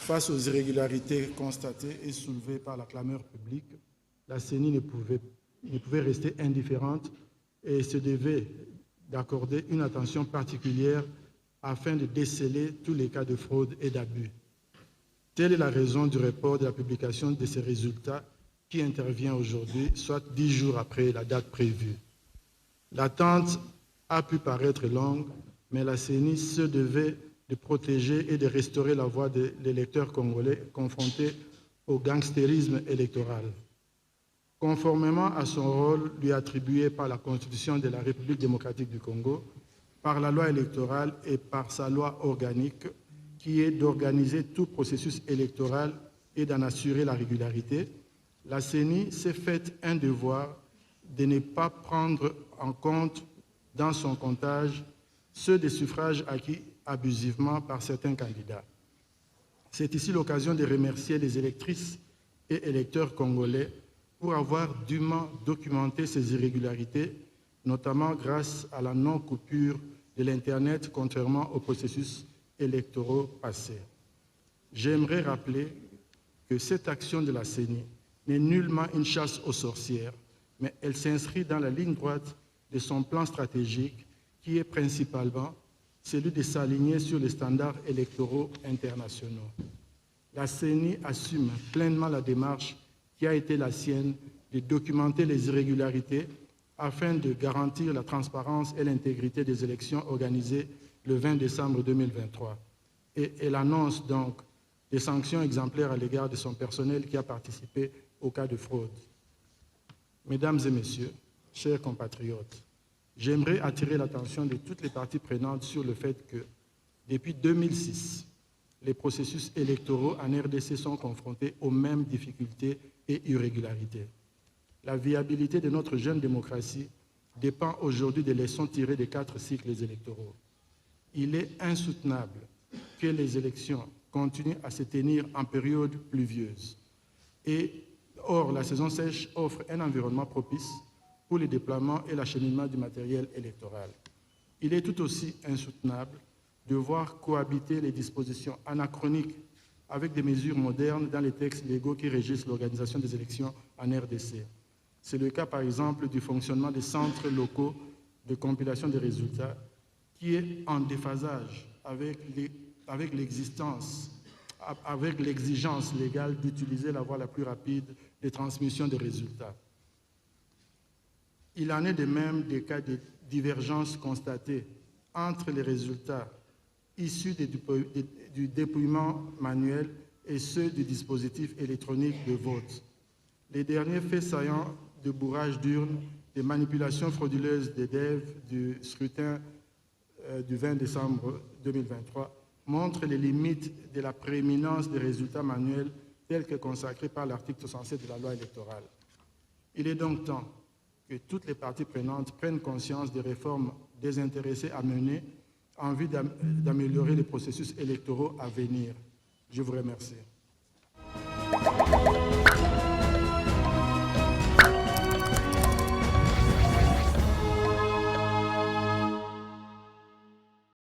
Face aux irrégularités constatées et soulevées par la clameur publique, la CENI ne pouvait rester indifférente et se devait d'accorder une attention particulière afin de déceler tous les cas de fraude et d'abus. Telle est la raison du report de la publication de ces résultats qui intervient aujourd'hui, soit 10 jours après la date prévue. L'attente a pu paraître longue, mais la CENI se devait de protéger et de restaurer la voix des électeurs congolais confrontés au gangstérisme électoral. Conformément à son rôle lui attribué par la Constitution de la République démocratique du Congo, par la loi électorale et par sa loi organique, qui est d'organiser tout processus électoral et d'en assurer la régularité, la CENI s'est fait un devoir de ne pas prendre en compte dans son comptage ceux des suffrages acquis abusivement par certains candidats. C'est ici l'occasion de remercier les électrices et électeurs congolais pour avoir dûment documenté ces irrégularités, notamment grâce à la non-coupure de l'Internet, contrairement aux processus électoraux passés. J'aimerais rappeler que cette action de la CENI n'est nullement une chasse aux sorcières, mais elle s'inscrit dans la ligne droite de son plan stratégique qui est principalement celui de s'aligner sur les standards électoraux internationaux. La CENI assume pleinement la démarche qui a été la sienne de documenter les irrégularités afin de garantir la transparence et l'intégrité des élections organisées le 20 décembre 2023. Et elle annonce donc des sanctions exemplaires à l'égard de son personnel qui a participé au cas de fraude. Mesdames et messieurs, chers compatriotes, j'aimerais attirer l'attention de toutes les parties prenantes sur le fait que, depuis 2006, les processus électoraux en RDC sont confrontés aux mêmes difficultés et irrégularités. La viabilité de notre jeune démocratie dépend aujourd'hui des leçons tirées des 4 cycles électoraux. Il est insoutenable que les élections continuent à se tenir en période pluvieuse. Or, la saison sèche offre un environnement propice pour le déploiement et l'acheminement du matériel électoral. Il est tout aussi insoutenable de voir cohabiter les dispositions anachroniques avec des mesures modernes dans les textes légaux qui régissent l'organisation des élections en RDC. C'est le cas, par exemple, du fonctionnement des centres locaux de compilation des résultats, qui est en déphasage avec l'exigence légale d'utiliser la voie la plus rapide de transmission des résultats. Il en est de même des cas de divergence constatée entre les résultats issus du dépouillement manuel et ceux du dispositif électronique de vote. Les derniers faits saillants de bourrage d'urnes, des manipulations frauduleuses des DEV du scrutin du 20 décembre 2023 montrent les limites de la prééminence des résultats manuels tels que consacrés par l'article 67 de la loi électorale. Il est donc temps que toutes les parties prenantes prennent conscience des réformes désintéressées à mener en vue d'améliorer les processus électoraux à venir. Je vous remercie.